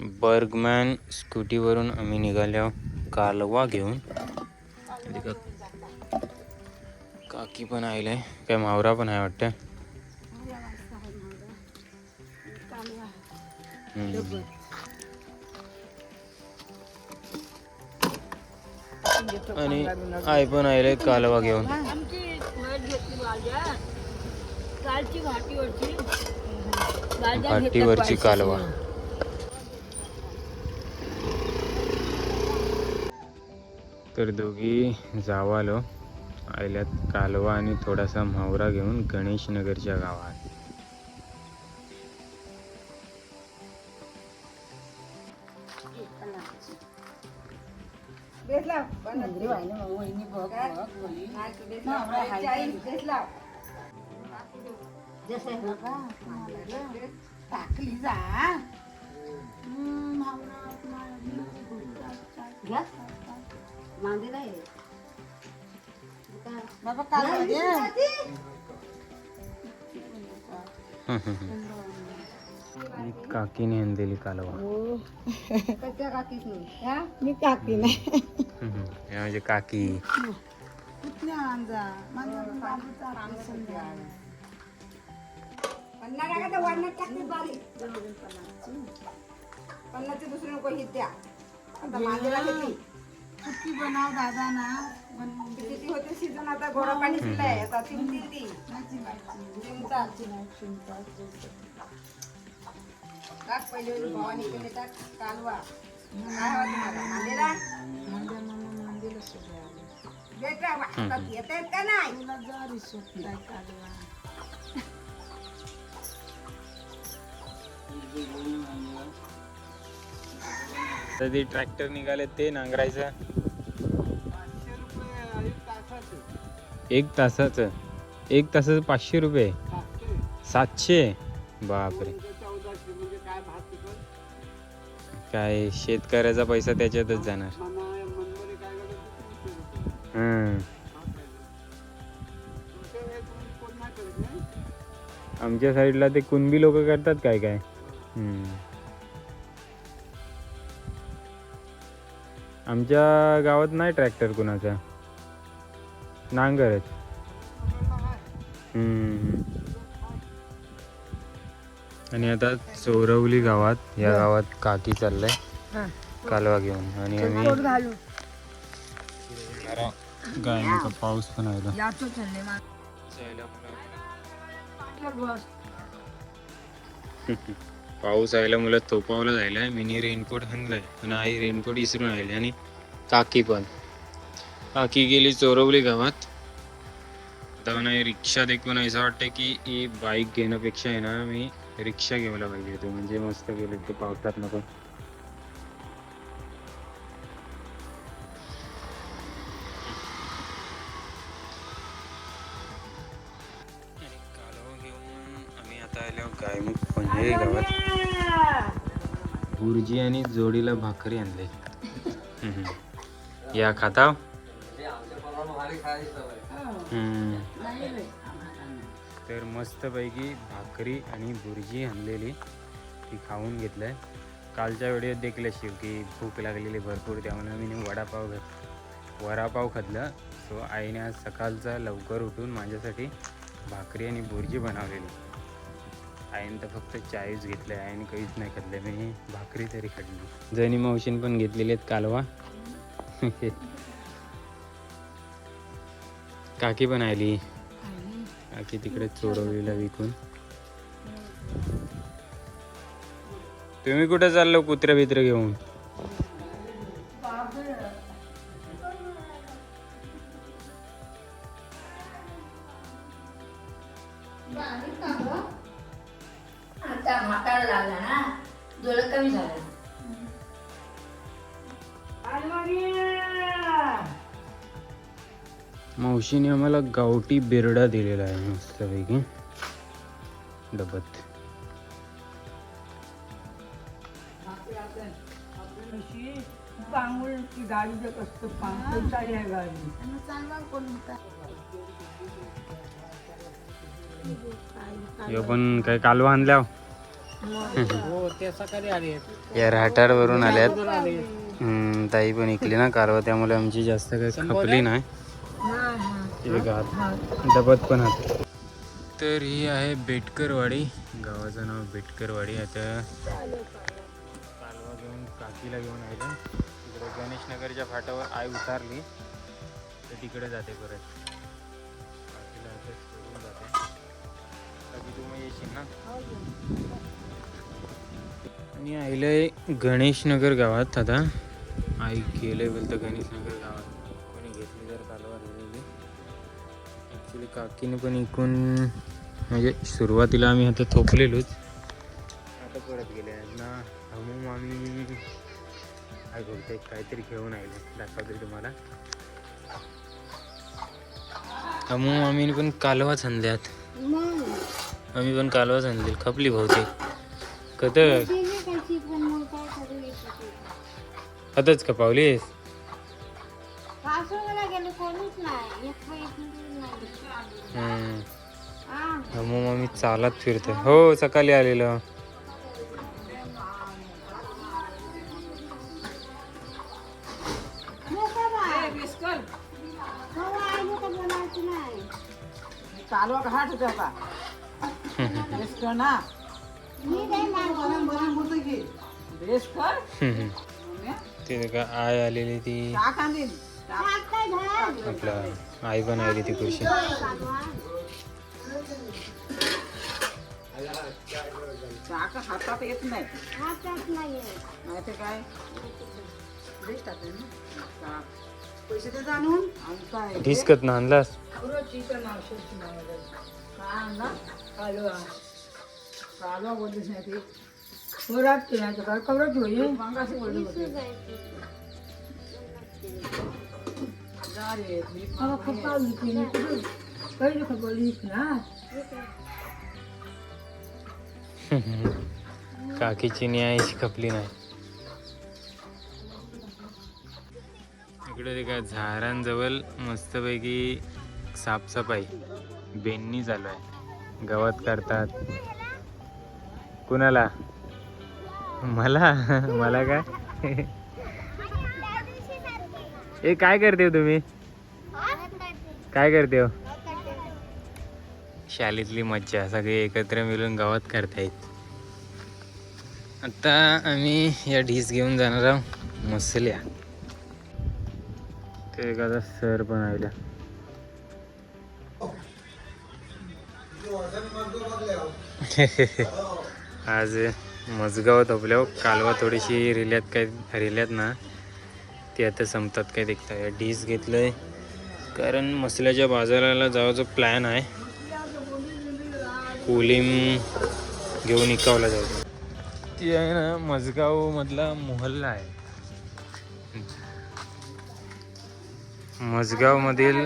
Burgman स्कूटीवरून आम्ही निघालो कालवा घेऊन. काकी पण आले, काय मावरा पण आहे वाटतं. आणि आई पण आले कालवा घेऊन. घाटीवरची कालवा. तर दोघी जावालो आयल्यात कालवा आणि थोडासा म्हावरा घेऊन गणेश नगरच्या गावात. काकीने आणलेली कालवा. मी काकी नाही. हे म्हणजे काकी. दुसरी नको ही द्या. आता माझ्याला घेतली सुट्टी बनाव दादा ना. किती होते सीजन आता गोडा पाणी शिलाय आता ती टाक पहिले भवानी इकडे टाक कालवा. काय हवा तुम्हाला मांदेला बेटा वाटतात येत आहेत का नाही. कधी ट्रॅक्टर निघाले ते नांगरायचं. 1 तासाचं 500 रुपये. 700. बापरे. काय शेतकऱ्याचा पैसा त्याच्यातच जाणार. आमच्या साईडला ते कुणबी लोक करतात काय काय. आमच्या गावात नाही ट्रॅक्टर कुणाचा, नांगरच. आणि आता चोरवली गावात, या गावात काकी चाललंय कालवा घेऊन. आणि आम्ही काय नका पाऊस पण आला. पाऊस आयला मुलं तोपावलं जायला. मिनी रेनकोट आणलाय पण आई रेनकोट विसरून राहिले. आणि काकी गेली चोरवली गावात. आता नाही रिक्षा देखून असं वाटतं की ही बाईक घेण्यापेक्षा आहे ना मी रिक्षा घ्यायला पाहिजे होती. म्हणजे मस्त गेले ते पावसात नको. कालवा घेऊन आम्ही आता आलो गायमुख म्हणजे गावात. गुरुजी आणि जोडीला भाकरी आणले. या खाता. तर मस्तपैकी भाकरी आणि भुर्जी आणलेली ती खाऊन घेतलंय. कालच्या व्हिडिओत देखील शिव की भूक लागलेली भरपूर, त्यामुळे मी वडापाव खाल्लं. सो आईने आज सकाळचा लवकर उठून माझ्यासाठी भाकरी आणि भुर्जी बनवलेली. आईने तर फक्त चायच घेतलं आहे, आईने काहीच नाही खाल्लं. मी भाकरी तरी खाल्ली. जणी मावशीने पण घेतलेली आहेत कालवा. काकी पण आली. काकी तिकडे चोरवलीला विकून. तुम्ही कुठे चाललो कुत्रे बित्रे घेऊन. आता म्हातारा लागला ना, डोळा कमी झाला. मावशीने आम्हाला गावठी बिरडा दिलेला आहे मस्तपैकी डबत. पण काय कालवा आणल्या. हो ते सकाळी आले या राहटारवरून आल्यात. आले. ताई पण इकली ना कारवा, त्यामुळे आमची जास्त काही खपली नाही. हे बघा, डबत पण आहात. तर ही आहे बेटकरवाडी, गावाचं नाव बेटकरवाडी. आता कालवा घेऊन काकीला घेऊन आलं तिकडे गणेशनगरच्या फाटावर आई उतारली तर तिकडे जाते परत. काकीला आता सोडून जाते. काकी तू मग येशील ना? आणि आईला गणेशनगर गावात. आता आई गेले बोलतं गणेशनगर गावात. कोणी घेतली जर कालवा दिलेली. ॲक्च्युली काकीने पण इकून म्हणजे सुरुवातीला आम्ही आता थोपलेलोच, आता परत गेले ना. हमूम आम्ही काय बोलतो काहीतरी घेऊन आले, दाखवतो तुम्हाला. हमूम आम्ही पण कालवाच आणल्यात. आम्ही पण कालवाच आणली, खपली बहुतेक. कधी आताच का पावलीस? हमूम आम्ही चालत फिरतो. हो सकाळी आलेलं. कालवा घाट होता का बेस्ट ना बेस्ट कर ते का आय आलेली ती, टाक आणीन आपला आई पण आली ती खुर्शी. चाक हातात येत नाही नाही ते काय बेस्ट टाकले ना चाक. पैसे ते जाणून आणि काय डिस्कत ना आणलास? कालवा बोललीस नाही ती मागाशी बोलली होती. जा रे, मी काकीची न्यायची खपली नाही. इकडे ते काय झाडांजवळ मस्तपैकी साफसफाई बेननी चालू आहे. गवत काढतात. कुणाला? मला मला काय? ए काय करते हो तुम्ही? काय करते हो? शाळेतली मज्जा, सगळे एकत्र मिळून गावात करतायत. आता आम्ही या ढीस घेऊन जाणार आहोत मसल्या. ते एखादा सर पण आयला. आज मजगावात आपल्या कालवा थोडीशी रिल्यात ना, ती आता संपतात काय देखताय. ढीस घेतलंय कारण मसल्याच्या बाजाराला जायचा प्लॅन आहे. कोलिम घेऊन इकावला जायचं. ती आहे ना मजगाव मधला मोहल्ला आहे. मजगाव मधील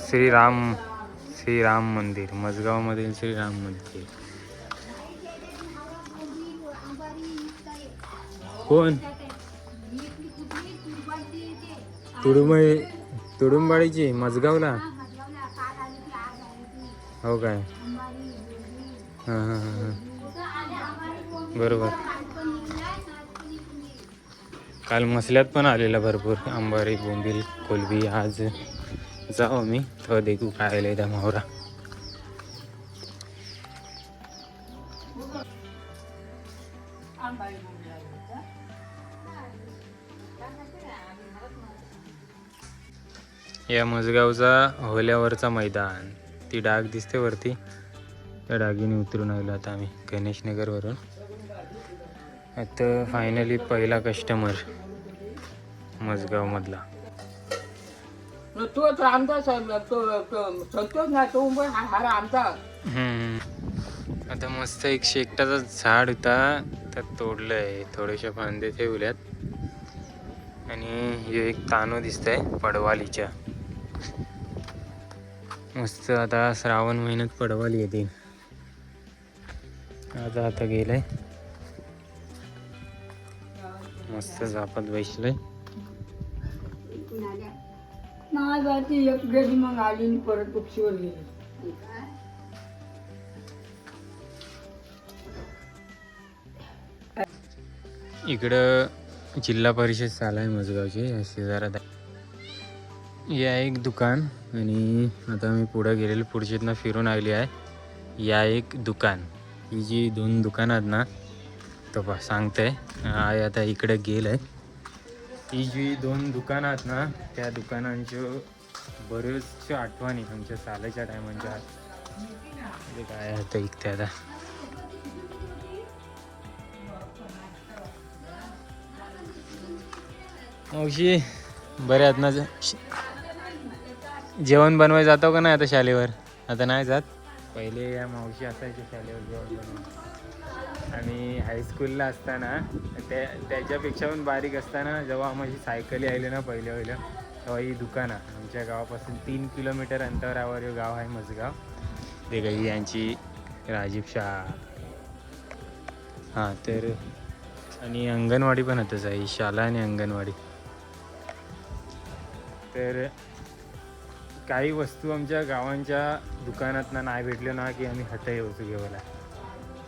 श्रीराम मंदिर, मजगाव मधील श्रीराम मंदिर. कोण? तुडुंबाडीची मजगावला. हो काय? हां हां हां हां बरोबर. काल मसल्यात पण आलेला भरपूर अंबारी, बोंबील, कोलबी. आज जाऊ आम्ही तो देखू काय आलं त्या मावरा. या मजगावचा होल्यावरचा मैदान, ती डाग दिसते वरती, त्या डागीने उतरून आलो आता आम्ही गणेशनगरवरून. आता फायनली पहिला कस्टमर मजगाव मधला. तो आमचा संतोष ना, तो हा आमचा. आता मस्त एक शेकटाचा झाड होता तर तोडलंय, थोडेशा फांदे ठेवल्यात. आणि हे एक तानो दिसतंय पडवालीच्या. मस्त आता श्रावण महिन्यात पडवाली येते. आता गेलंय मस्त झापात बसलंय. नाही एक गेली मग आली परत पक्षीवर गेली. इकडं जिल्हा परिषद शाळा आहे मजगावची, शेजारात आहे. या एक दुकान आणि आता मी पुढं गेलेलो, पुढच्यातनं फिरून आली आहे. या एक दुकान, ही जी 2 दुकानं आहेत ना, तो पा सांगते आहे आता इकडे गेल आहे. ही जी 2 दुकानं आहेत ना, त्या दुकानांच्या बऱ्याचशा आठवणी आमच्या शाळेच्या टायमांच्या म्हणजे काय आता इथे आता मावशी बरे आहेत ना? जेवण बनवायला जातो का नाही आता शाळेवर? आता नाही जात. पहिले या मावशी असायच्या शाळेवर जेवण बनवून. आणि हायस्कूलला असताना त्याच्यापेक्षा पण बारीक असताना जेव्हा माझी सायकली आली ना पहिल्या तेव्हा ही दुकानं आमच्या गावापासून 3 किलोमीटर अंतरावर हे गाव आहे मजगाव. ते काही यांची राजीव शाळा, हां तर आणि अंगणवाडी पण होतच आहे, शाळा आणि अंगणवाडी. तर काही वस्तू आमच्या गावांच्या दुकानातनं नाही भेटले ना की आम्ही हट्ट येऊचो घेवायला.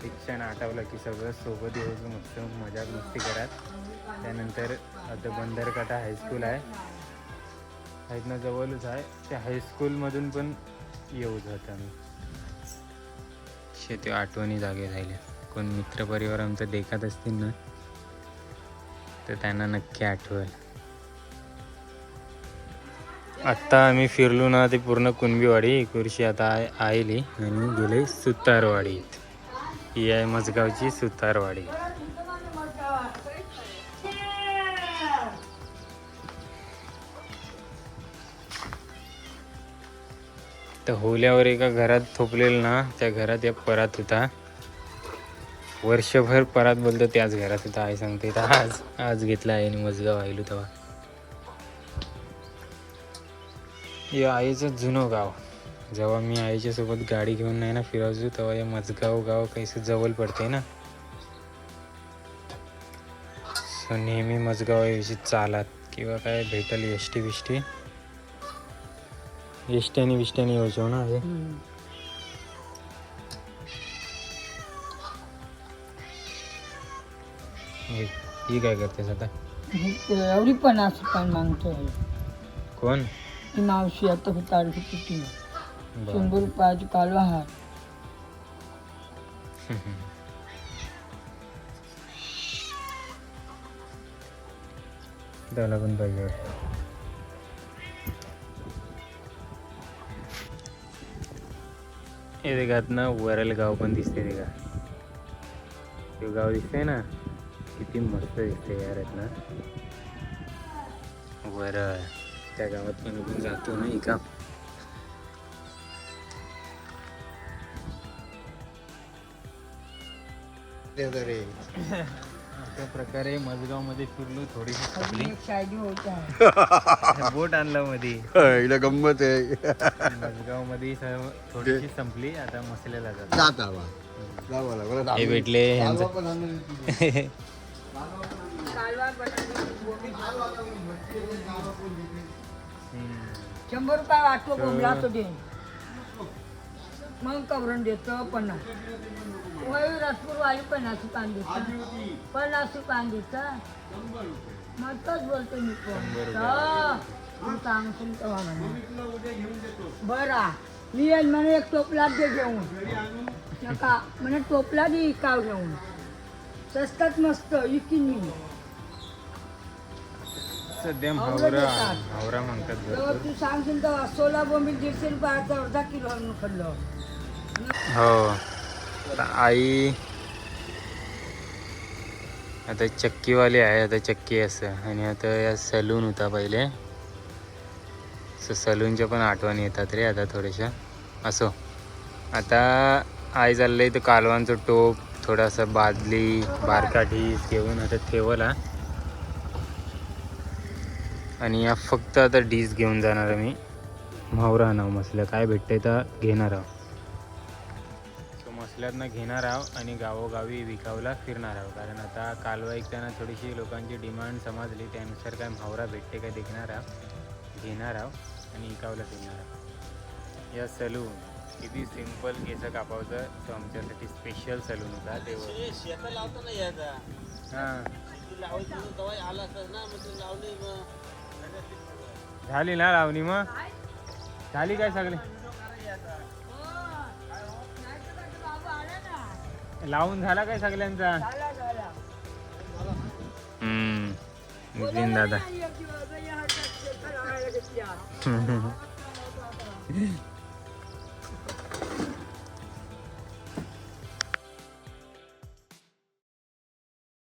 शिक्षण आठवलं की सगळं सोबत येऊचो, मस्त मजाक मस्ती करत. त्यानंतर आता बंदरकाटा हायस्कूल आहे, इथनं जवळच आहे, त्या हायस्कूलमधून पण येऊच होतं आम्ही. शेती आठवणी जागे राहिल्या. कोण मित्रपरिवार आमचं देखत असतील ना तर त्यांना नक्की आठवेल. आत्ता आम्ही फिरलो ना ते पूर्ण कुणबीवाडी कुर्शी आता आली आणि गेले सुतारवाडीत. ही आहे मजगावची सुतारवाडी. तर होल्यावर एका घरात थोपलेलं ना, त्या घरात एक परात होता. वर्षभर परात बोलतो त्याच घरात होता आई सांगते. तर आज घेतला आहे आणि मजगाव आलो तेव्हा. हे आईचं जुनं गाव. जेव्हा मी आईच्या सोबत गाडी घेऊन नाही ना फिरायचो तेव्हा हे मजगाव गाव काहीसं जवळ पडते ना, सो नेहमी मजगाव यायची चालत किंवा काय भेटल एसटी बिष्टी, एसट्यानी बिष्ट्यानी यायचो ना. ही काय करतेस आता? एवढी पण असं पण मागतोय कोण? ती मावशी आता होता किती बरं. 100 रुपयाची कालवा हा. त्याला पण पाहिजे. हे देखात ना वरल गाव पण दिसते ते का? ते गाव दिसते ना, किती मस्त दिसते यार आहेत ना वरळ. त्या गावात पण आपण जातो ना एका. अशा प्रकारे मजगाव मध्ये फिरलो. थोडीशी संपली. शायरी होता बोट आणला मध्ये गंमत आहे. मजगाव मध्ये थोडीशी संपली. आता मसल्याला जातो. हे भेटले यांचं. कालवा 100 रुपये वाटतो बोंबला तो दे, मग कवरण देतो 50. रसपूर वाली 50 पान देतं, 50 पान देतं. मग तोच बोलतो मी कोण सांगतो तेव्हा म्हणे बरा मी येईल म्हणे, एक टोपला दे घेऊन नका म्हणे, टोपला दे इकाव घेऊन स्वस्तात मस्त इकीन मी. सध्या हावरा म्हणतात तेव्हा तू सांगशील तेव्हा 16 बोंबील 150 रुपयाचा अर्धा किलो आणून खाल्लं. हो. आई आता चक्कीवाली आहे, आता चक्की असं. आणि आता या सलून होता पहिले, सलूनच्या पण आठवणी येतात रे आता थोड्याशा. असो आता आई चाललंय तर कालवांचं टोप, थोडासा बादली बारका ढीस घेऊन आता ठेवला. आणि या फक्त आता ढीस घेऊन जाणार मी. म्हावरा आणाव मसल्या काय भेटतंय तर घेणार आहो. सो मसल्यातनं घेणार आहो आणि गावोगावी विकावला फिरणार आहो. कारण आता कालवा ऐकताना थोडीशी लोकांची डिमांड समजली, त्यानुसार काय म्हावरा भेटते काय देखणार आहो, घेणार आहो आणि विकावला फिरणार आहो. या सलून किती सिंपल केस कापावचं, तो आमच्यासाठी स्पेशल सलून होता. ते हां झाली ना लावणी मग झाली काय सगळे लावून झाला काय सगळ्यांचा नितीन दादा